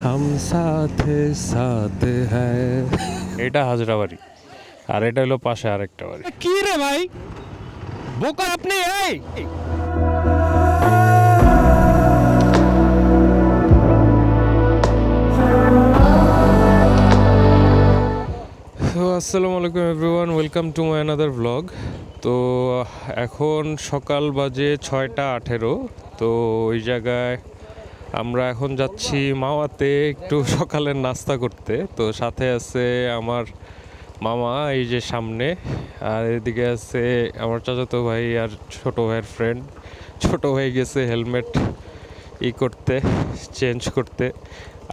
हम साथ साथ है এটা হাজরাবাড়ি আর এটা হলো পাশে আরেকটা বাড়ি। কি রে ভাই বোকা আপনি এই আসসালামু আলাইকুম everyone, welcome to my another blog. তো এখন সকাল বাজে 6:18। তো ওই জায়গায় আমরা এখন যাচ্ছি মাওয়াতে একটু সকালের নাস্তা করতে। তো সাথে আছে আমার মামা এই যে সামনে, আর এদিকে আছে আমার চাচাতো ভাই আর ছোট ভাইয়ের ফ্রেন্ড। ছোট ভাই গেছে হেলমেট করতে, চেঞ্জ করতে।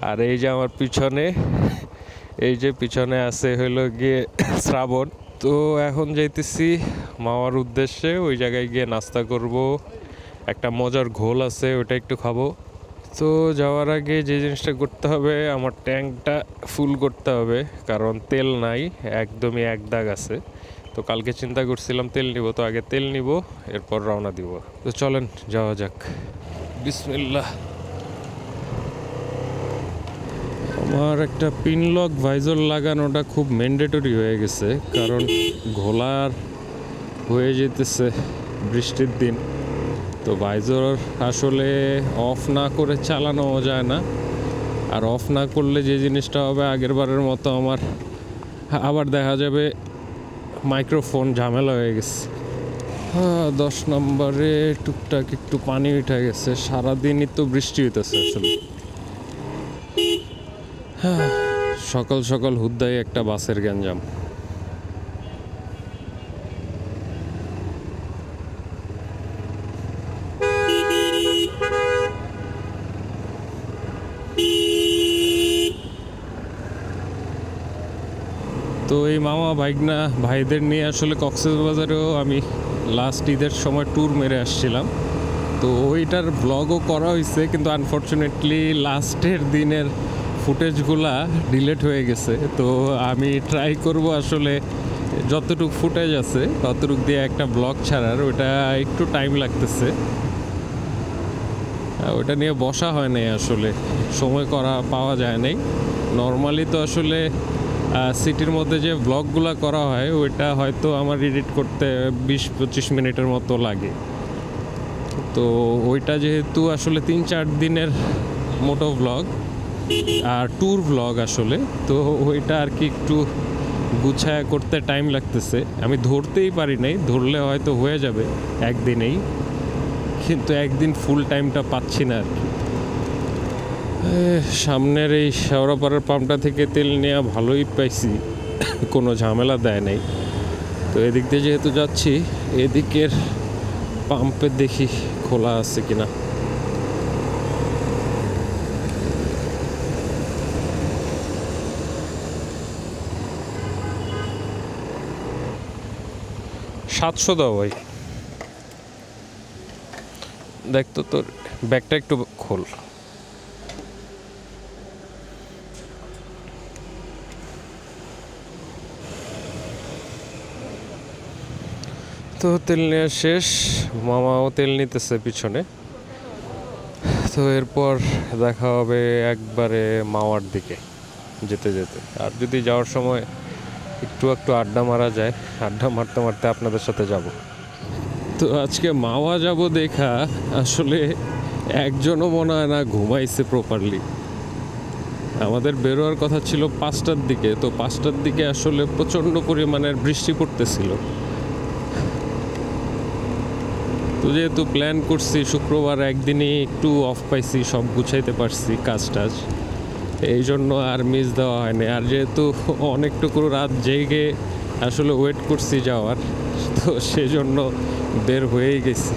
আর এই যে আমার পিছনে, এই যে পিছনে আছে হইলো গিয়ে শ্রাবণ। তো এখন যাইতেছি মামার উদ্দেশ্যে, ওই জায়গায় গিয়ে নাস্তা করব। একটা মজার ঘোল আছে, ওটা একটু খাবো। তো যাওয়ার আগে যে জিনিসটা করতে হবে, আমার ট্যাঙ্কটা ফুল করতে হবে, কারণ তেল নাই, একদমই এক দাগ আছে। তো কালকে চিন্তা করছিলাম তেল নিব, তো আগে তেল নিব, এরপর রওনা দিব। তো চলেন যাওয়া যাক, বিসমিল্লাহ। আমার একটা পিনলক ভাইজর লাগানোটা খুব ম্যান্ডেটরি হয়ে গেছে, কারণ ঘোলার হয়ে যেতেছে বৃষ্টির দিন। তো ভাইজর আসলে অফ না করে চালানো যায় না, আর অফ না করলে যে জিনিসটা হবে আগের বারের মতো আমার আবার দেখা যাবে মাইক্রোফোন ঝামেলা হয়ে গেছে। 10 নম্বরে টুকটাক একটু পানি উঠে গেছে, সারাদিনই তো বৃষ্টি হইতেছে আসলে। সকাল সকাল হুদ্দায় একটা বাসের গ্যাঞ্জাম। তো এই মামা ভাইগনা ভাইদের নিয়ে আসলে কক্সবাজারেও আমি লাস্ট ঈদের সময় ট্যুর মেরে আসছিলাম। তো ওইটার ব্লগও করা হয়েছে, কিন্তু আনফর্চুনেটলি লাস্টের দিনের ফুটেজগুলা ডিলিট হয়ে গেছে। তো আমি ট্রাই করব আসলে যতটুকু ফুটেজ আছে ততটুকু দিয়ে একটা ব্লগ ছাড়ার। ওটা একটু টাইম লাগতেছে, ওটা নিয়ে বসা হয় নাই, আসলে সময় পাওয়া যায় নাই। নর্মালি তো আসলে সিটির মধ্যে যে ব্লগগুলো করা হয় ওইটা হয়তো আমার এডিট করতে 20-25 মিনিটের মতো লাগে। তো ওইটা যেহেতু আসলে 3-4 দিনের মোটো ব্লগ আর ট্যুর ব্লগ আসলে, তো ওইটা আর কি একটু গুছায় করতে টাইম লাগতেছে। আমি ধরতেই পারি নাই, ধরলে হয়তো হয়ে যাবে একদিনেই, কিন্তু একদিন ফুল টাইমটা পাচ্ছি না আর কি। সামনের এই শেওড়াপাড়ার পাম্পটা থেকে তেল নেওয়া ভালোই পাইছি, কোনো ঝামেলা দেয় নাই। তো এদিক দিয়ে যেহেতু যাচ্ছি, এদিকের পাম্পে দেখি খোলা আছে কিনা। $700 দাও ভাই। দেখ তো তোর ব্যাগটা একটু খোল। তো তেল নেওয়া শেষ, মামাও তেল নিতেছে পিছনে। তো এরপর দেখা হবে একবারে মাওয়ার দিকে যেতে যেতে। আর যদি যাওয়ার সময় একটু আড্ডা মারা যায়, আড্ডা মারতে মারতে আপনাদের সাথে যাব। তো আজকে মাওয়া যাব দেখা আসলে একজনও মনে হয় না ঘুমাইছে প্রপারলি। আমাদের বেরোয়ার কথা ছিল 5টার দিকে, তো 5টার দিকে আসলে প্রচণ্ড পরিমাণের বৃষ্টি পড়তেছিল। তো যেহেতু প্ল্যান করছি শুক্রবার একদিনই একটু অফ পাইছি, সব গুছাইতে পারছি কাজ টাজ, এই জন্য আর মিস দেওয়া হয়নি। আর যেহেতু অনেকটুকু রাত জেগে আসলে ওয়েট করছি যাওয়ার, তো সেজন্য বের হয়েই গেছি।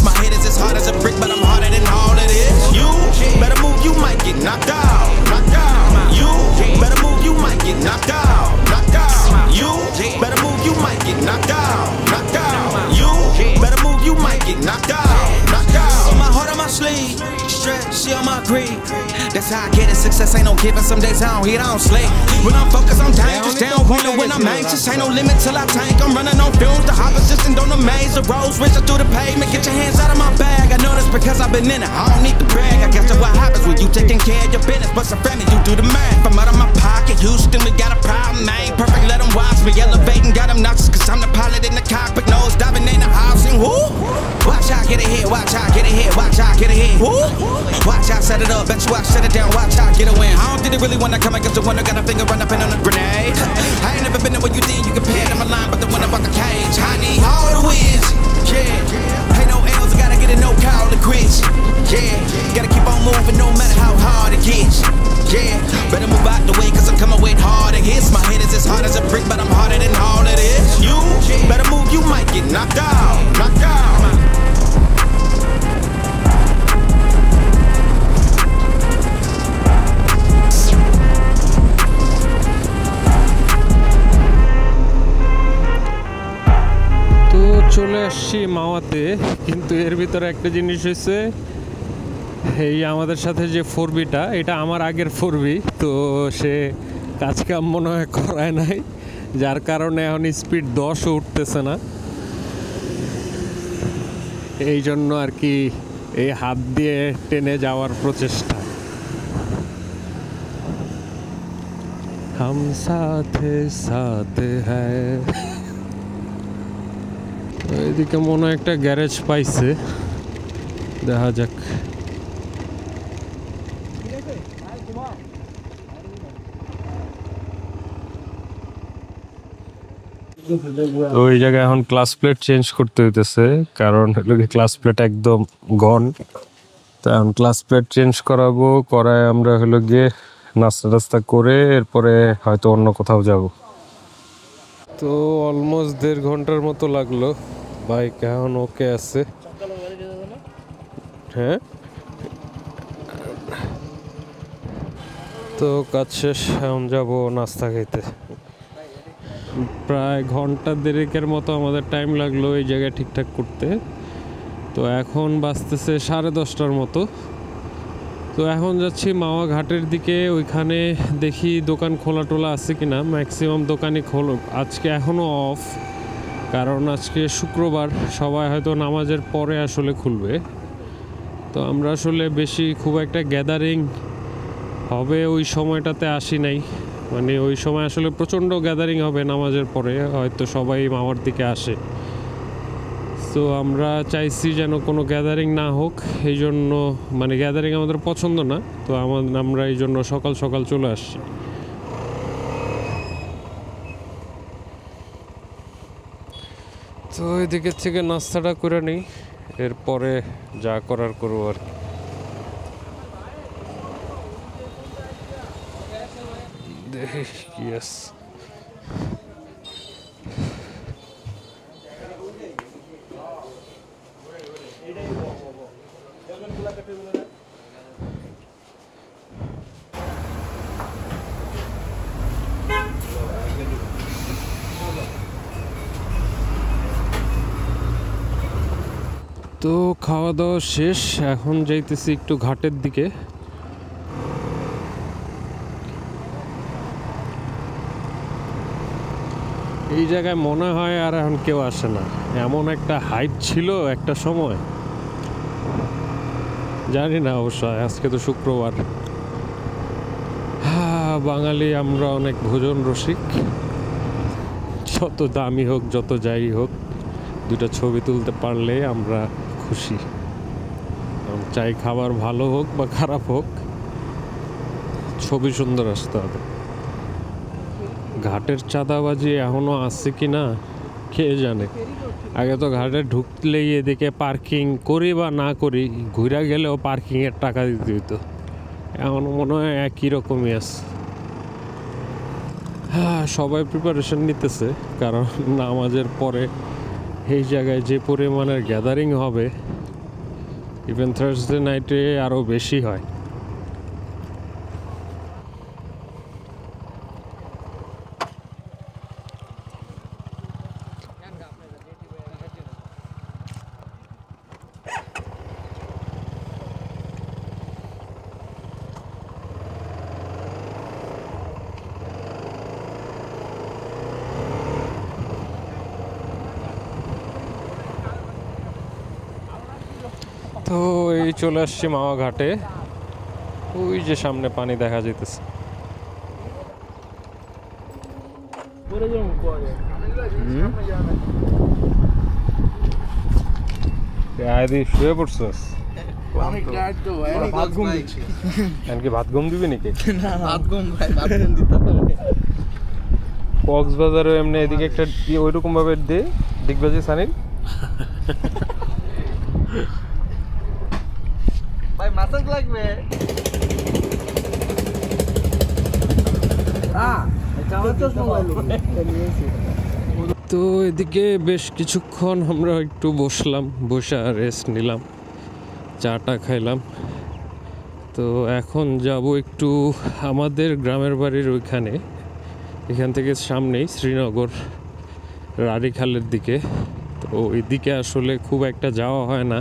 My head is as hard as a brick, but I'm harder than all of this. You better move, you might get knocked out. Knocked out. You better move, you might get knocked out. Knocked out. You better move, you might get knocked out. Knocked out. You better move, you might get knocked out. Knocked out. My heart on my sleeve, strap she on my grade. That's how I get it. Success ain't no giving. Some days I don't eat, I don't sleep. When I'm focused, I'm dangerous. Down running when I'm anxious. Ain't no limit till I tank. I'm running on fumes. The opposition don't amaze. The roads racing through the pavement. Get your hands out of my bag. I know this because I've been in it. I don't need to brag. I guess that's what happens when you taking care of your business. But some family, you do the math. I'm out of my pocket. Houston, we got a problem. I ain't perfect. Let them watch me elevating. Got them noxious cause I'm the pilot in the cockpit. Nose diving in the housing. Woo! Watch out, get ahead. Watch out, get ahead. Watch out, get ahead. Woo! Watch out, set it up. Bet you I set it down. Watch out, get a win. I don't think they really wanna come against the one that got a finger run up in on a grenade. I ain't never been there where you think you compare to my line, but the one about the cage. I need all the wins. Yeah. Ain't no L's, I gotta get a no call to quits. Yeah. Gotta keep on moving no matter how hard it gets. Yeah. Better move out the way cause I'm coming with harder hits. My head is as hard as a brick, but I'm harder than all it is. You better move, you might get knocked out. Knocked out. চলে আসছি মাওয়াতে, কিন্তু এর ভিতরে একটা জিনিস হয়েছে, এই আমাদের সাথে যে 4বিটা, এটা আমার আগের 4বি, তো সে কাজকাম মনে হয় করায় নাই, যার কারণে এখন স্পিড 10ও উঠতেছে না। এই জন্য আর কি এই হাত দিয়ে টেনে যাওয়ার প্রচেষ্টা। হাম সাথে সাথে হ্যায়। এদিকে মনে হয় একটা গ্যারেজ পাইছে, দেখা যাক। ওই জায়গায় এখন ক্লাস প্লেট চেঞ্জ করতে হইতেছে, কারণ ক্লাস প্লেট একদম গন। তো এখন ক্লাস প্লেট চেঞ্জ করাবো, করায় আমরা হলো গিয়ে নাস্তা টাস্তা করে এরপরে হয়তো অন্য কোথাও যাব। তো অলমোস্ট 1.5 ঘন্টার মতো লাগলো, বাইক এখন ওকে আছে। হ্যাঁ, তো কাজ শেষ, এখন যাবো নাস্তা খাইতে। প্রায় ঘন্টা 1.5 মতো আমাদের টাইম লাগলো এই জায়গায় ঠিকঠাক করতে। তো এখন বাজতেছে 10:30টার মতো। তো এখন যাচ্ছি মাওয়া ঘাটের দিকে, ওইখানে দেখি দোকান খোলা টোলা আছে কিনা। ম্যাক্সিমাম দোকানই খোলো, আজকে এখনও অফ, কারণ আজকে শুক্রবার, সবাই হয়তো নামাজের পরে আসলে খুলবে। তো আমরা আসলে বেশি খুব একটা গ্যাদারিং হবে ওই সময়টাতে আসি নাই, মানে ওই সময় আসলে প্রচণ্ড গ্যাদারিং হবে নামাজের পরে, হয়তো সবাই মাওয়ার দিকে আসে। তো আমরা চাইছি যেন কোনো গ্যাদারিং না হোক, এই জন্য, মানে গ্যাদারিং আমাদের পছন্দ না, তো আমরা এই জন্য সকাল সকাল চলে আসছি। তো ওই দিকের থেকে নাস্তাটা করে নিই, এরপরে যা করার করবো আর কি। দেখি কি আছে। তো খাওয়া দাওয়া শেষ, এখন যাইতেছি একটু ঘাটের দিকে। এই জায়গায় মনে হয় আর এখন কেউ আসে না, এমন একটা হাইপ ছিল একটা সময়, জানি না অবশ্য। আজকে তো শুক্রবার, বাঙালি আমরা অনেক ভোজন রসিক, যত দামি হোক যত যাই হোক, দুটা ছবি তুলতে পারলে আমরা খুশি। চাই খাবার ভালো হোক বা খারাপ হোক, ছবি সুন্দর আসতে হবে। ঘাটের চাঁদাবাজি এখনো আছে কি না কে জানে। আগে তো ঘাটে ঢুকলেই এদিকে পার্কিং করি বা না করি, ঘুরা গেলেও পার্কিংয়ের টাকা দিতে হইতো, এখন মনে হয় একই রকমই আছে। হ্যাঁ, সবাই প্রিপারেশন নিতেছে, কারণ নামাজের পরে এই জায়গায় যে পরিমাণের গ্যাদারিং হবে, ইভেন থার্সডে নাইটে আরও বেশি হয়। এই চলে আসছি মাওয়া ঘাটে। ওই যে সামনে পানি দেখা যেতেছে। আদি শুয়ে পড়ছস? কি ভাত ঘুম দিবি নাকি? কক্সবাজারে এমনি এদিকে একটা ওইরকম ভাবে দে দিগবাজি সানির। ভাই মাসাজ লাগবে। তো এদিকে বেশ কিছুক্ষণ আমরা একটু বসলাম, বসে রেস্ট নিলাম, চাটা খাইলাম। তো এখন যাব একটু আমাদের গ্রামের বাড়ির ওইখানে, এখান থেকে সামনেই শ্রীনগর রাড়িখালের দিকে। তো ওইদিকে আসলে খুব একটা যাওয়া হয় না,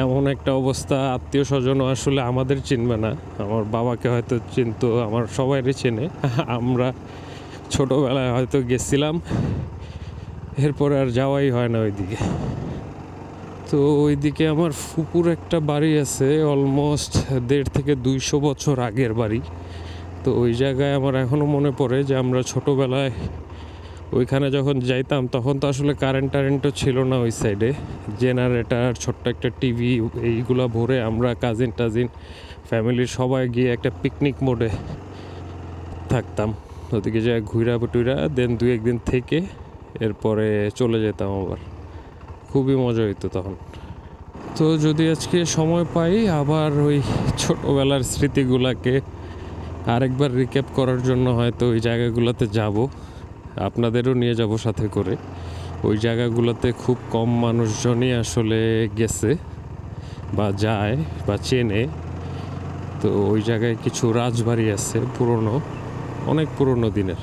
এমন একটা অবস্থা। আত্মীয় স্বজনও আসলে আমাদের চিনবে না। আমার বাবাকে হয়তো চিনতো, আমার সবাইরই চেনে। আমরা ছোটোবেলায় হয়তো গেছিলাম, এরপরে আর যাওয়াই হয় না ওইদিকে। তো ওইদিকে আমার ফুপুর একটা বাড়ি আছে, অলমোস্ট 1.5 থেকে 200 বছর আগের বাড়ি। তো ওই জায়গায় আমার এখনও মনে পড়ে যে আমরা ছোটোবেলায় ওইখানে যখন যাইতাম তখন তো আসলে কারেন্টও ছিল না ওই সাইডে। জেনারেটার, ছোট্ট একটা টিভি, এইগুলা ভরে আমরা কাজিন ফ্যামিলির সবাই গিয়ে একটা পিকনিক মোডে থাকতাম। ওদিকে যায় ঘুরা টুইরা, দেন 2-1 দিন থেকে এরপরে চলে যেতাম আবার। খুবই মজা হইতো তখন। তো যদি আজকে সময় পাই আবার ওই ছোটোবেলার স্মৃতিগুলাকে আরেকবার রিক্যাপ করার জন্য হয়তো ওই জায়গাগুলোতে যাব, আপনাদেরও নিয়ে যাব সাথে করে। ওই জায়গাগুলোতে খুব কম মানুষজনই আসলে গেছে বা যায় বা চেনে। তো ওই জায়গায় কিছু রাজবাড়ি আছে পুরনো, অনেক পুরনো দিনের।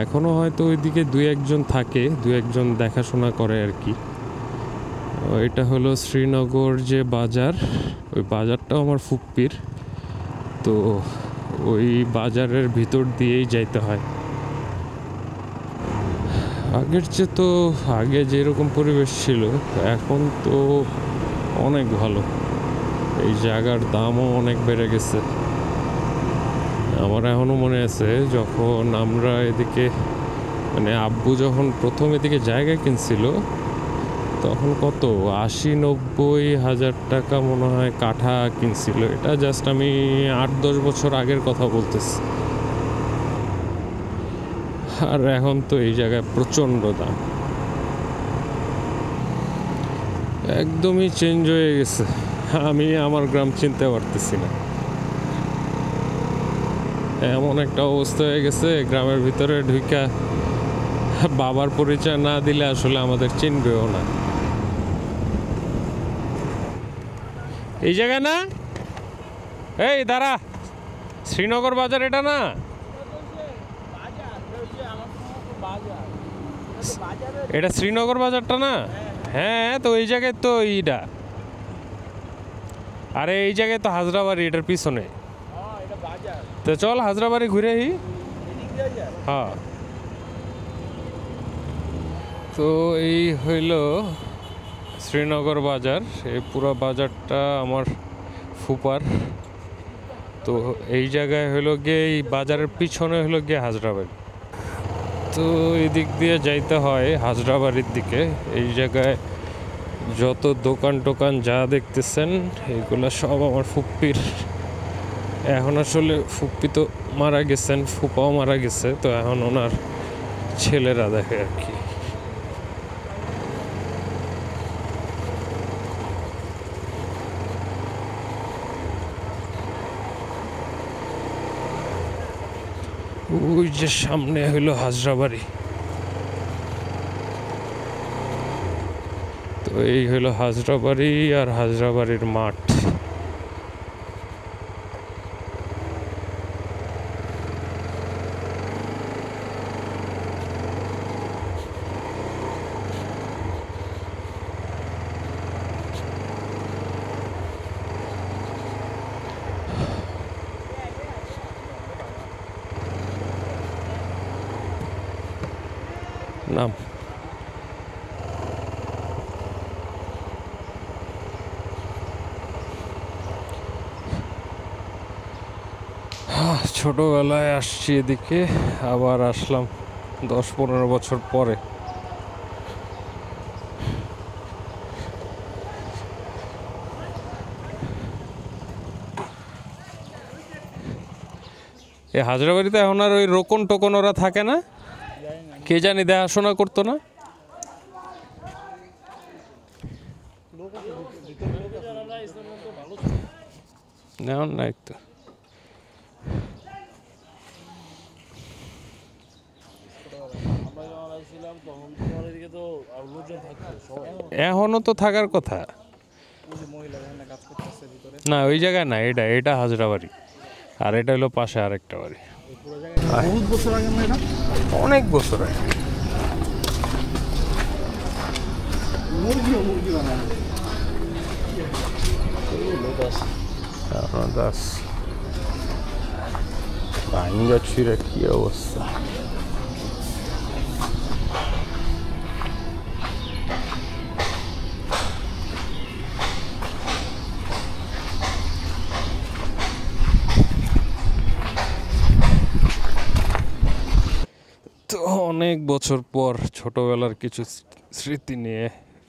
এখনও হয়তো ওইদিকে 2-1 জন থাকে, 2-1 জন দেখাশোনা করে আর কি। এটা হলো শ্রীনগর যে বাজার, ওই বাজারটাও আমার ফুপ্পির। তো ওই বাজারের ভিতর দিয়েই যাইতে হয়। আগের চেয়ে তো আগে যেরকম পরিবেশ ছিল এখন তো অনেক ভালো। এই জায়গার দামও অনেক বেড়ে গেছে। আমার এখনও মনে আছে যখন আমরা এদিকে, মানে আব্বু যখন প্রথম এদিকে জায়গা কিনছিল তখন কত 80-90 হাজার টাকা মনে হয় কাঠা কিনছিল। এটা জাস্ট আমি 8-10 বছর আগের কথা বলতেছি। আর এখন তো এই জায়গায় প্রচণ্ড দাম, একদমই চেঞ্জ হয়ে গেছে। আমি আমার গ্রাম চিনতে পারতেছি না, এমন একটা অবস্থা হয়ে গেছে। গ্রামের ভিতরে ঢুইকা বাবার পরিচয় না দিলে আসলে আমাদের চিনবেও না। এই জায়গা না, এই দাঁড়া, শ্রীনগর বাজার এটা না? এটা শ্রীনগর বাজারটা না? হ্যাঁ, তো এই জায়গায় তো এইটা। আরে এই জায়গায় তো হাজরাবাড়ি, এটার পিছনে। তো চল হাজরাবাড়ি ঘুরে আই। হ্যাঁ, তো এই হইল শ্রীনগর বাজার। এই পুরো বাজারটা আমার ফুপার। তো এই জায়গায় হইলো গিয়ে, এই বাজারের পিছনে হইলো গিয়ে হাজরাবাড়ি। তো এই দিক দিয়ে যাইতে হয় হাজরাবাড়ির দিকে। এই জায়গায় যত দোকান টোকান যা দেখতেছেন এইগুলো সব আমার ফুপ্পির। এখন আসলে ফুপ্পি তো মারা গেছেন, ফুপাও মারা গেছে, তো এখন ওনার ছেলেরা দেখে আর কি। ওই যে সামনে হইলো হাজরাবাড়ি। তো এই হইলো হাজরাবাড়ি আর হাজরাবাড়ির মাঠ। নাম ছোটবেলায় আসছি এদিকে, আবার আসলাম 10-15 বছর পরে। এই হাজরাবাড়িতে এখন আর ওই রোকন টোকন ওরা থাকে না, কে জানি দেখাশোনা করতো না। এখন নাই তো। এখনো তো থাকার কথা না, ওই জায়গায় না, এটা হাজরাবাড়ি, আর এটা হলো পাশে আরেকটা বাড়ি। বহুত বছর আগে না এটা? অনেক বছর আগে। মুরগি বানানো। দাস ভাঙ্গা ছিঁড়ে কি অবস্থা। তো অনেক বছর পর ছোটবেলার কিছু স্মৃতি নিয়ে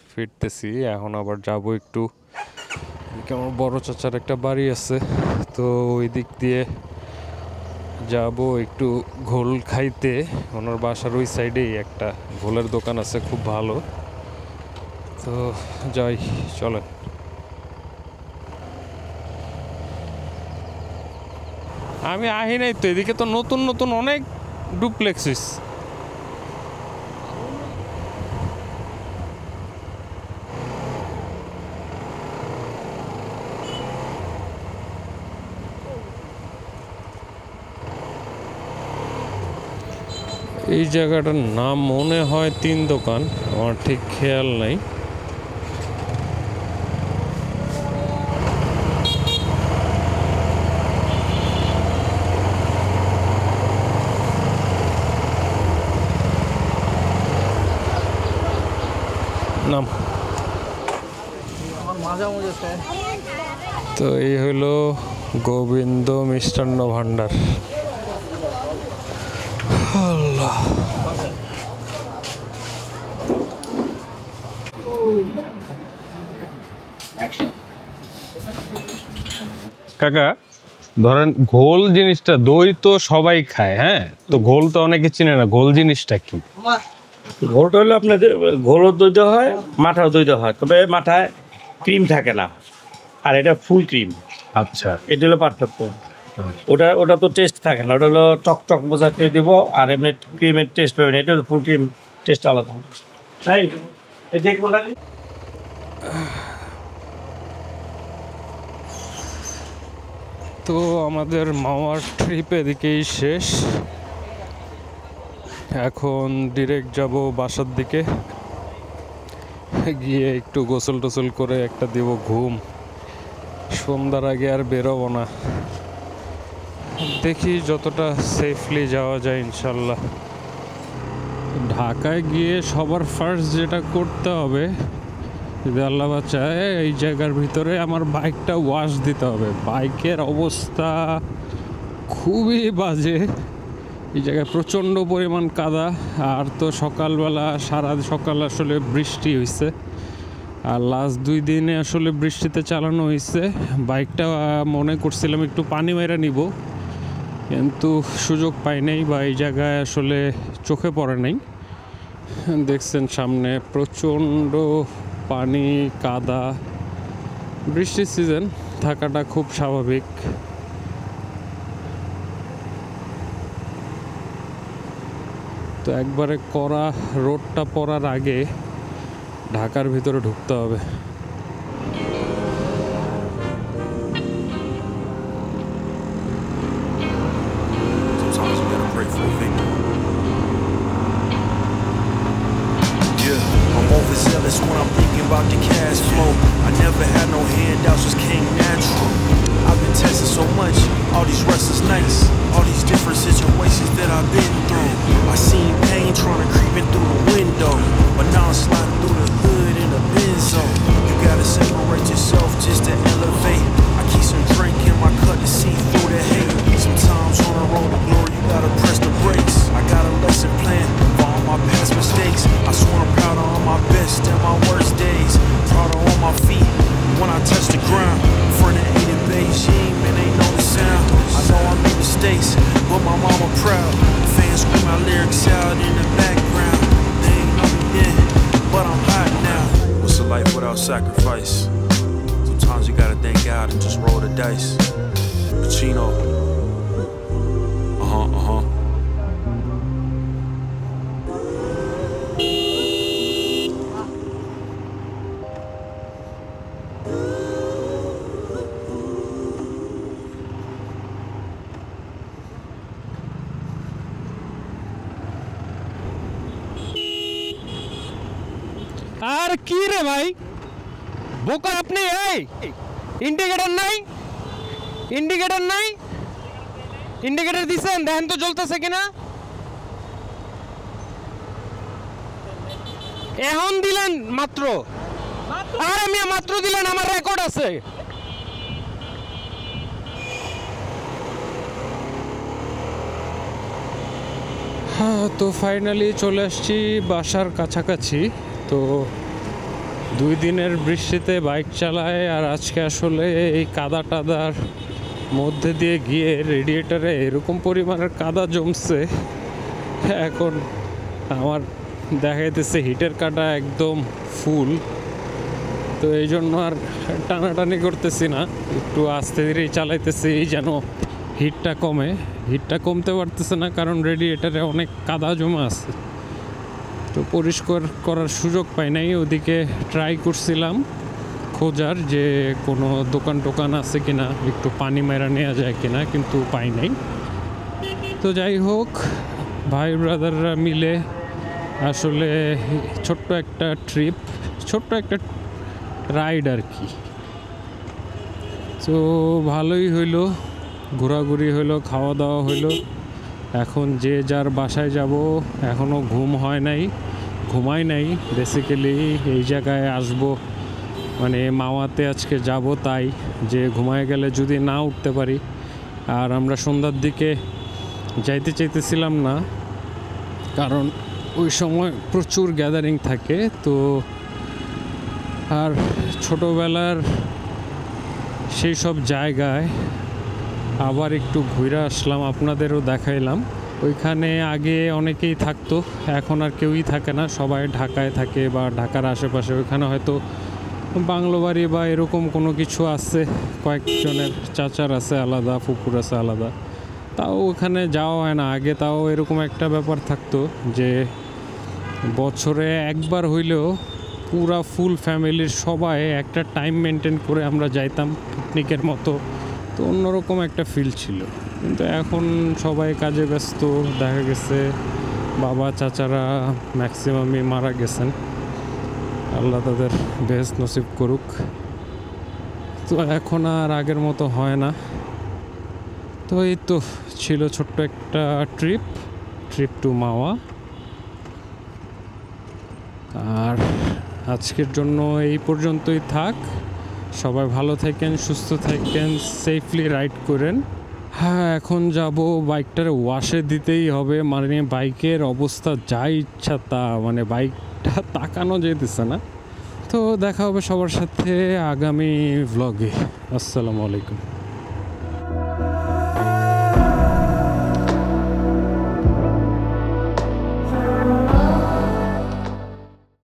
ফিরতেছি। এখন আবার যাব একটু, আমার বড় চাচার একটা বাড়ি আছে, তো ওই দিক দিয়ে যাব একটু ঘোল খাইতে। ওনার বাসার ওই সাইডেই একটা ঘোলের দোকান আছে, খুব ভালো। তো যাই, চলেন। আমি আহি নাই তো, এদিকে তো নতুন নতুন অনেক ডুপ্লেক্সিস। এই জায়গাটার নাম মনে হয় 3 দোকান, আমার ঠিক খেয়াল নাই। নাম তো এই হলো গোবিন্দ মিষ্টান্ন ভান্ডার। আল্লাহ, কাকা ধরেন ঘোল জিনিসটা, দই তো সবাই খায়, হ্যাঁ, তো ঘোল তো অনেকে চিনে না, ঘোল জিনিসটা কি? ঘোলটা হলো আপনাদের ঘোলও দইতে হয়, মাঠাও দইতে হয়, তবে মাঠায় ক্রিম থাকে না, আর এটা ফুল ক্রিম। আচ্ছা, এটা হলো পার্থক্য। ওটা তো টেস্ট থাকে না, ওটা হলো টক বোঝাতে দিব, আর এমনি ক্রিমের টেস্ট পাবেন। এটা হলো ফুল ক্রিম, টেস্ট আলাদা। তাই তো আমাদের মাওয়ার ট্রিপ এদিকেই শেষ। এখন ডিরেক্ট যাব বাসার দিকে, গিয়ে একটু গোসল টোসল করে একটা দিব ঘুম। সন্ধ্যার আগে আর বেরোবো না, দেখি যতটা সেফলি যাওয়া যায় ইনশাল্লাহ। ঢাকায় গিয়ে সবার ফার্স্ট যেটা করতে হবে, যদি আল্লাহ বাঁচায়, এই জায়গার ভিতরে আমার বাইকটা ওয়াশ দিতে হবে। বাইকের অবস্থা খুবই বাজে, এই জায়গায় প্রচণ্ড পরিমাণ কাদা। আর তো সকালবেলা সারা সকাল আসলে বৃষ্টি হয়েছে, আর লাস্ট 2 দিনে আসলে বৃষ্টিতে চালানো হয়েছে। বাইকটা মনে করছিলাম একটু পানি মেরে নিব, কিন্তু সুযোগ পাই নাই, বা এই জায়গায় আসলে চোখে পড়ে নাই। দেখছেন সামনে প্রচণ্ড পানি, কাদা। বৃষ্টির সিজন থাকাটা খুব স্বাভাবিক। তো একবারে কড়া রোডটা পড়ার আগে ঢাকার ভিতরে ঢুকতে হবে। Sometimes you gotta pray for a victory. Yeah, I'm overzealous when I'm thinking about the cash flow. I never had no handouts, just came natural. I've been tested so much, all these restless nights, all these different situations that I've been through. I seen pain trying to creep in through the window, but now I'm sliding through the hood in a Benzo. ride and just roll the dice. Pacino. আর কি রে ভাই বোকা আপনি এই indicator নাই indicator দিছেন দেখেন তো জ্বলতেছে কিনা এখন দিলেন মাত্র আর আমি মাত্র দিলেন আমার রেকর্ড আছে হ্যাঁ তো ফাইনালি চলে আসছি বাসার কাছাকাছি তো 2 দিনের বৃষ্টিতে বাইক চালায় আর আজকে আসলে এই কাদা টাদার মধ্যে দিয়ে গিয়ে রেডিয়েটারে এরকম পরিমাণের কাদা জমছে এখন আমার দেখাইতেছে হিটের কাটা একদম ফুল তো এই জন্য আর টানাটানি করতেছি না একটু আস্তে ধীরেই চালাইতেছি যেন হিটটা কমতে পারতেছে না কারণ রেডিয়েটারে অনেক কাদা জমা আছে তো পরিষ্কার করার সুযোগ পাই নাই ওদিকে ট্রাই করছিলাম খোঁজার যে কোনো দোকান আছে কিনা একটু পানি মেরা নেওয়া যায় কিনা কিন্তু পাই নাই তো যাই হোক ভাই ব্রাদাররা মিলে আসলে ছোট্ট একটা রাইড আর কি তো ভালোই হইলো ঘোরাঘুরি হইলো খাওয়া দাওয়া হইলো এখন যে যার বাসায় যাব এখনও ঘুমাই নাই বেসিক্যালি এই জায়গায় আসব মানে মাওয়াতে আজকে যাব তাই যে ঘুমায় গেলে যদি না উঠতে পারি আর আমরা সন্ধ্যার দিকে যাইতে চাইতেছিলাম না কারণ ওই সময় প্রচুর গ্যাদারিং থাকে তো আর ছোটোবেলার সেই সব জায়গায় আবার একটু ঘুরে আসলাম আপনাদেরও দেখাইলাম ওইখানে আগে অনেকেই থাকতো এখন আর কেউই থাকে না সবাই ঢাকায় থাকে বা ঢাকার আশেপাশে ওইখানে হয়তো বাংলো বাড়ি বা এরকম কোনো কিছু আছে কয়েকজনের চাচার আছে আলাদা ফুপুর আছে আলাদা তাও ওখানে যাওয়া হয় না আগে তাও এরকম একটা ব্যাপার থাকতো যে বছরে একবার হইলেও পুরা ফুল ফ্যামিলির সবাই একটা টাইম মেনটেন করে আমরা যাইতাম পিকনিকের মতো তো অন্যরকম একটা ফিল ছিল কিন্তু এখন সবাই কাজে ব্যস্ত দেখা গেছে বাবা চাচারা ম্যাক্সিমামই মারা গেছেন আল্লাহ তাদের বেহেশত নসিব করুক তো এখন আর আগের মতো হয় না তো এই তো ছিল ছোট্ট একটা ট্রিপ টু মাওয়া আর আজকের জন্য এই পর্যন্তই থাক সবাই ভালো থাকেন সুস্থ থাকেন সেফলি রাইড করেন হ্যাঁ এখন যাব বাইকটার ওয়াশে দিতেই হবে মানে বাইকের অবস্থা যা ইচ্ছা তা মানে বাইকটা তাকানো যেতেছে না তো দেখা হবে সবার সাথে আগামী ভ্লগে আসসালামু আলাইকুম